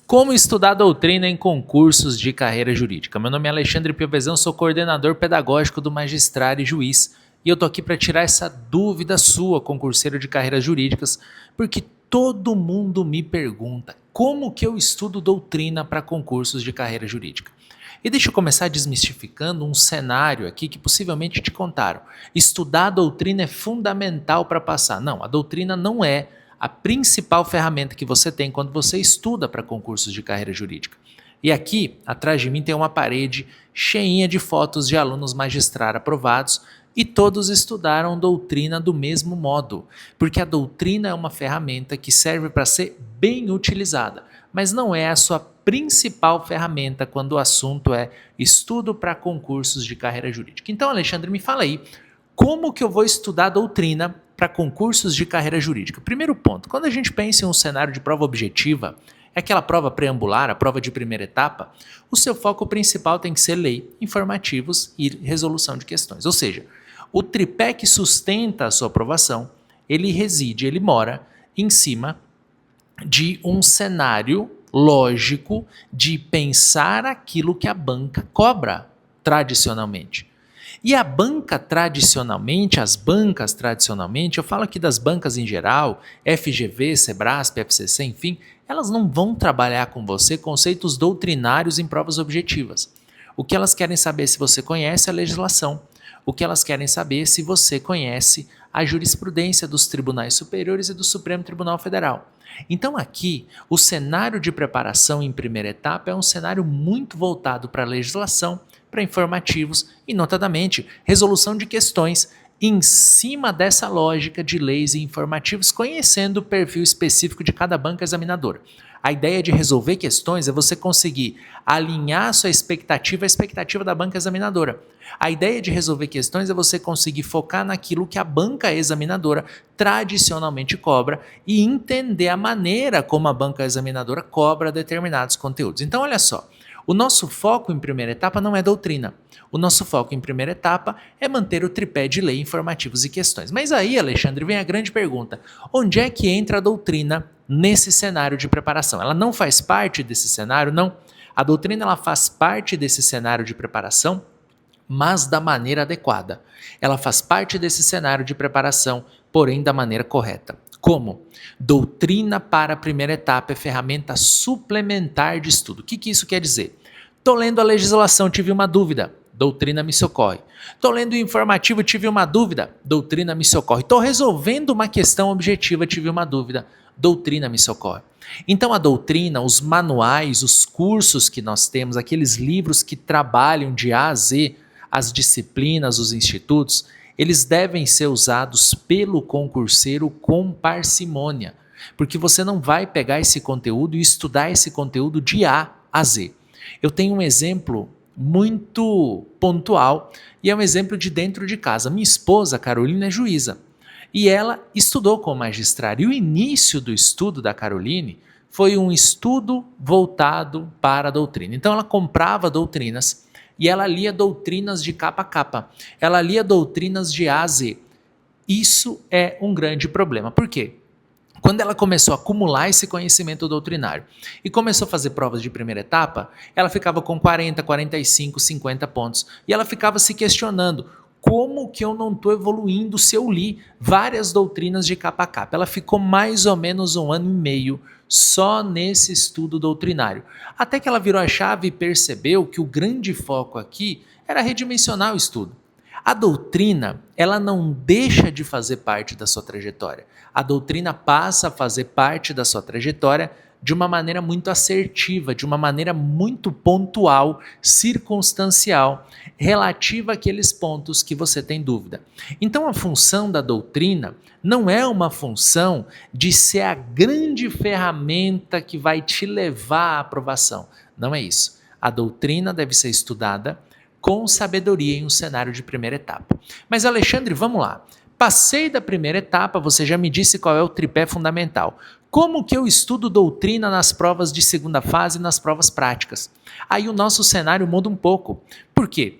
Como estudar doutrina em concursos de carreira jurídica? Meu nome é Alexandre Piovesan, sou coordenador pedagógico do Magistrado e Juiz e eu tô aqui para tirar essa dúvida sua, concurseiro de carreiras jurídicas, porque todo mundo me pergunta como que eu estudo doutrina para concursos de carreira jurídica. E deixa eu começar desmistificando um cenário aqui que possivelmente te contaram. Estudar a doutrina é fundamental para passar. Não, a doutrina não é a principal ferramenta que você tem quando você estuda para concursos de carreira jurídica. E aqui, atrás de mim, tem uma parede cheinha de fotos de alunos magistrado aprovados e todos estudaram doutrina do mesmo modo, porque a doutrina é uma ferramenta que serve para ser bem utilizada, mas não é a sua principal ferramenta quando o assunto é estudo para concursos de carreira jurídica. Então, Alexandre, me fala aí, como que eu vou estudar doutrina para concursos de carreira jurídica? Primeiro ponto, quando a gente pensa em um cenário de prova objetiva, é aquela prova preambular, a prova de primeira etapa, o seu foco principal tem que ser lei, informativos e resolução de questões. Ou seja, o tripé que sustenta a sua aprovação, ele mora em cima de um cenário lógico de pensar aquilo que a banca cobra tradicionalmente. E a banca tradicionalmente, as bancas tradicionalmente, eu falo aqui das bancas em geral, FGV, Sebrasp, FCC, enfim, elas não vão trabalhar com você conceitos doutrinários em provas objetivas. O que elas querem saber é se você conhece a legislação, o que elas querem saber é se você conhece a jurisprudência dos tribunais superiores e do Supremo Tribunal Federal. Então aqui, o cenário de preparação em primeira etapa é um cenário muito voltado para a legislação, para informativos e, notadamente, resolução de questões em cima dessa lógica de leis e informativos, conhecendo o perfil específico de cada banca examinadora. A ideia de resolver questões é você conseguir alinhar a sua expectativa à expectativa da banca examinadora. A ideia de resolver questões é você conseguir focar naquilo que a banca examinadora tradicionalmente cobra e entender a maneira como a banca examinadora cobra determinados conteúdos. Então, olha só, o nosso foco em primeira etapa não é doutrina. O nosso foco em primeira etapa é manter o tripé de lei, informativos e questões. Mas aí, Alexandre, vem a grande pergunta. Onde é que entra a doutrina nesse cenário de preparação? Ela não faz parte desse cenário? Não. A doutrina ela faz parte desse cenário de preparação, mas da maneira adequada. Ela faz parte desse cenário de preparação, porém da maneira correta. Como? Doutrina para a primeira etapa é ferramenta suplementar de estudo. O que isso quer dizer? Estou lendo a legislação, tive uma dúvida, doutrina me socorre. Estou lendo o informativo, tive uma dúvida, doutrina me socorre. Estou resolvendo uma questão objetiva, tive uma dúvida, doutrina me socorre. Então a doutrina, os manuais, os cursos que nós temos, aqueles livros que trabalham de A a Z, as disciplinas, os institutos, eles devem ser usados pelo concurseiro com parcimônia, porque você não vai pegar esse conteúdo e estudar esse conteúdo de A a Z. Eu tenho um exemplo muito pontual e é um exemplo de dentro de casa. Minha esposa, Carolina, é juíza e ela estudou como magistrada. E o início do estudo da Caroline foi um estudo voltado para a doutrina. Então ela comprava doutrinas e ela lia doutrinas de capa a capa. Ela lia doutrinas de A a Z. Isso é um grande problema. Por quê? Quando ela começou a acumular esse conhecimento doutrinário e começou a fazer provas de primeira etapa, ela ficava com 40, 45, 50 pontos. E ela ficava se questionando, como que eu não estou evoluindo se eu li várias doutrinas de capa a capa? Ela ficou mais ou menos 1 ano e meio só nesse estudo doutrinário. Até que ela virou a chave e percebeu que o grande foco aqui era redimensionar o estudo. A doutrina, ela não deixa de fazer parte da sua trajetória. A doutrina passa a fazer parte da sua trajetória de uma maneira muito assertiva, de uma maneira muito pontual, circunstancial, relativa àqueles pontos que você tem dúvida. Então a função da doutrina não é uma função de ser a grande ferramenta que vai te levar à aprovação. Não é isso. A doutrina deve ser estudada com sabedoria em um cenário de primeira etapa. Mas Alexandre, vamos lá. Passei da primeira etapa, você já me disse qual é o tripé fundamental. Como que eu estudo doutrina nas provas de segunda fase e nas provas práticas? Aí o nosso cenário muda um pouco. Por quê?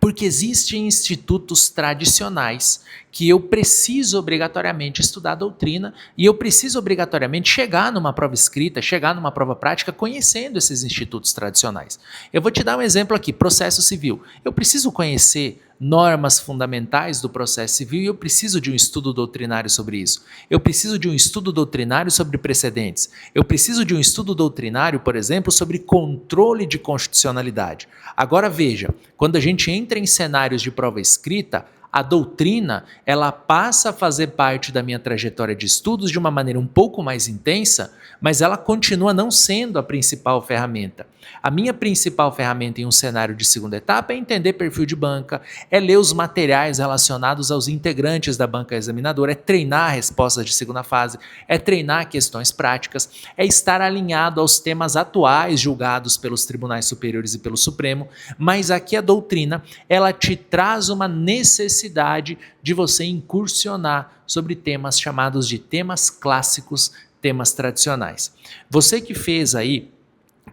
Porque existem institutos tradicionais que eu preciso obrigatoriamente estudar a doutrina e eu preciso obrigatoriamente chegar numa prova escrita, chegar numa prova prática conhecendo esses institutos tradicionais. Eu vou te dar um exemplo aqui, processo civil. Eu preciso conhecer normas fundamentais do processo civil e eu preciso de um estudo doutrinário sobre isso. Eu preciso de um estudo doutrinário sobre precedentes. Eu preciso de um estudo doutrinário, por exemplo, sobre controle de constitucionalidade. Agora veja, quando a gente entra em cenários de prova escrita, a doutrina, ela passa a fazer parte da minha trajetória de estudos de uma maneira um pouco mais intensa, mas ela continua não sendo a principal ferramenta. A minha principal ferramenta em um cenário de segunda etapa é entender perfil de banca, é ler os materiais relacionados aos integrantes da banca examinadora, é treinar respostas de segunda fase, é treinar questões práticas, é estar alinhado aos temas atuais julgados pelos tribunais superiores e pelo Supremo, mas aqui a doutrina, ela te traz uma necessidade de você incursionar sobre temas chamados de temas clássicos, temas tradicionais. Você que fez aí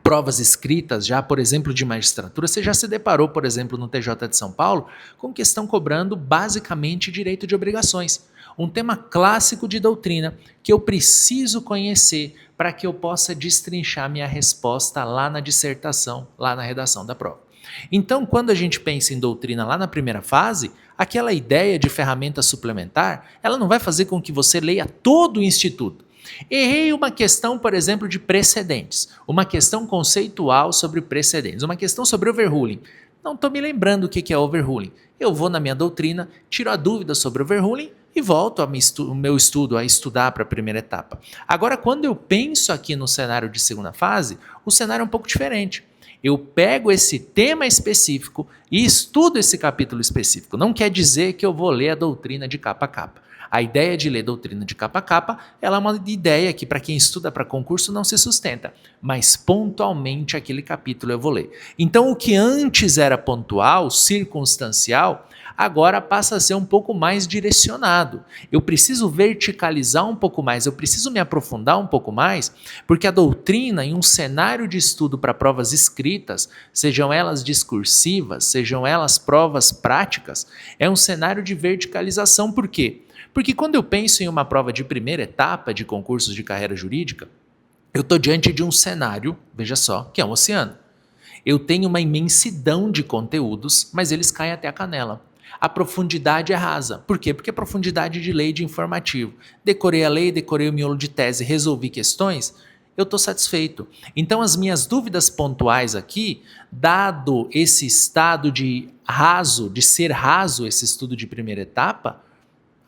provas escritas já, por exemplo, de magistratura, você já se deparou, por exemplo, no TJ de São Paulo, com questão cobrando basicamente direito de obrigações. Um tema clássico de doutrina que eu preciso conhecer para que eu possa destrinchar minha resposta lá na dissertação, lá na redação da prova. Então, quando a gente pensa em doutrina lá na primeira fase, aquela ideia de ferramenta suplementar, ela não vai fazer com que você leia todo o instituto. Errei uma questão, por exemplo, de precedentes, uma questão conceitual sobre precedentes, uma questão sobre overruling. Não estou me lembrando o que é overruling. Eu vou na minha doutrina, tiro a dúvida sobre overruling e volto o meu estudo a estudar para a primeira etapa. Agora, quando eu penso aqui no cenário de segunda fase, o cenário é um pouco diferente. Eu pego esse tema específico e estudo esse capítulo específico. Não quer dizer que eu vou ler a doutrina de capa a capa. A ideia de ler doutrina de capa a capa, ela é uma ideia que para quem estuda para concurso não se sustenta, mas pontualmente aquele capítulo eu vou ler. Então o que antes era pontual, circunstancial, agora passa a ser um pouco mais direcionado. Eu preciso verticalizar um pouco mais, eu preciso me aprofundar um pouco mais, porque a doutrina em um cenário de estudo para provas escritas, sejam elas discursivas, sejam elas provas práticas, é um cenário de verticalização. Por quê? Porque quando eu penso em uma prova de primeira etapa de concursos de carreira jurídica, eu estou diante de um cenário, veja só, que é um oceano. Eu tenho uma imensidão de conteúdos, mas eles caem até a canela. A profundidade é rasa. Por quê? Porque é profundidade de lei de informativo. Decorei a lei, decorei o miolo de tese, resolvi questões, eu estou satisfeito. Então as minhas dúvidas pontuais aqui, dado esse estado de raso, de ser raso esse estudo de primeira etapa,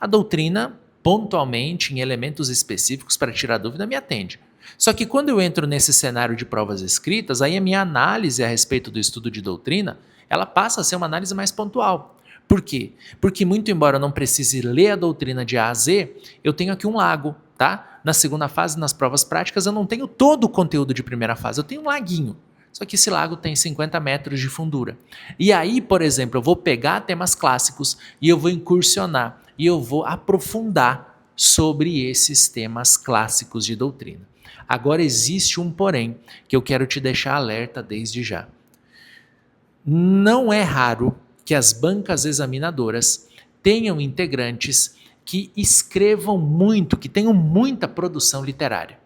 a doutrina, pontualmente, em elementos específicos para tirar dúvida, me atende. Só que quando eu entro nesse cenário de provas escritas, aí a minha análise a respeito do estudo de doutrina, ela passa a ser uma análise mais pontual. Por quê? Porque muito embora eu não precise ler a doutrina de A a Z, eu tenho aqui um lago, tá? Na segunda fase, nas provas práticas, eu não tenho todo o conteúdo de primeira fase, eu tenho um laguinho. Só que esse lago tem 50 metros de fundura. E aí, por exemplo, eu vou pegar temas clássicos e eu vou incursionar e eu vou aprofundar sobre esses temas clássicos de doutrina. Agora existe um porém que eu quero te deixar alerta desde já. Não é raro que as bancas examinadoras tenham integrantes que escrevam muito, que tenham muita produção literária.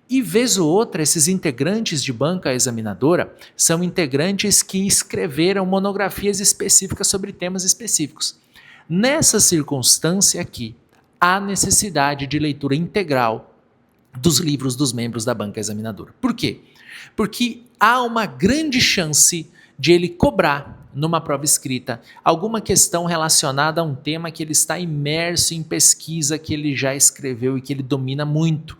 E vez ou outra, esses integrantes de banca examinadora são integrantes que escreveram monografias específicas sobre temas específicos. Nessa circunstância aqui, há necessidade de leitura integral dos livros dos membros da banca examinadora. Por quê? Porque há uma grande chance de ele cobrar numa prova escrita alguma questão relacionada a um tema que ele está imerso em pesquisa, que ele já escreveu e que ele domina muito.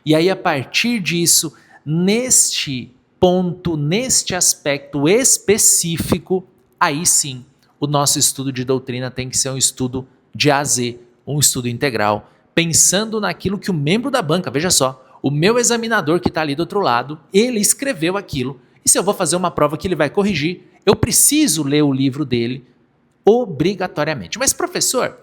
E aí, a partir disso, neste ponto, neste aspecto específico, aí sim, o nosso estudo de doutrina tem que ser um estudo de A a Z, um estudo integral, pensando naquilo que o membro da banca, veja só, o meu examinador que está ali do outro lado, ele escreveu aquilo, e se eu vou fazer uma prova que ele vai corrigir, eu preciso ler o livro dele obrigatoriamente. Mas, professor,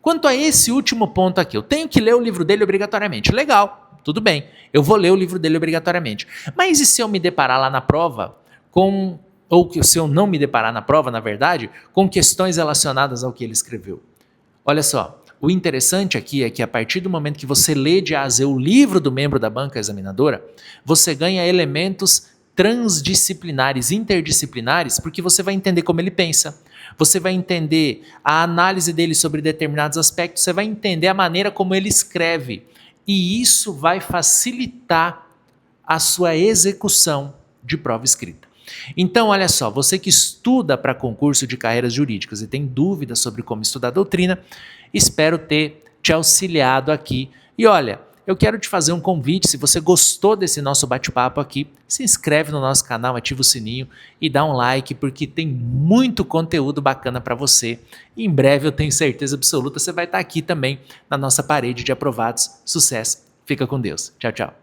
quanto a esse último ponto aqui, eu tenho que ler o livro dele obrigatoriamente. Legal, tudo bem, eu vou ler o livro dele obrigatoriamente. Mas e se eu me deparar lá na prova com ou que se eu não me deparar na prova, na verdade, com questões relacionadas ao que ele escreveu. Olha só, o interessante aqui é que a partir do momento que você lê de A a Z o livro do membro da banca examinadora, você ganha elementos transdisciplinares, interdisciplinares, porque você vai entender como ele pensa, você vai entender a análise dele sobre determinados aspectos, você vai entender a maneira como ele escreve, e isso vai facilitar a sua execução de prova escrita. Então, olha só, você que estuda para concurso de carreiras jurídicas e tem dúvidas sobre como estudar doutrina, espero ter te auxiliado aqui. E olha, eu quero te fazer um convite, se você gostou desse nosso bate-papo aqui, se inscreve no nosso canal, ativa o sininho e dá um like, porque tem muito conteúdo bacana para você. E em breve eu tenho certeza absoluta, você vai estar aqui também na nossa parede de aprovados. Sucesso, fica com Deus. Tchau, tchau.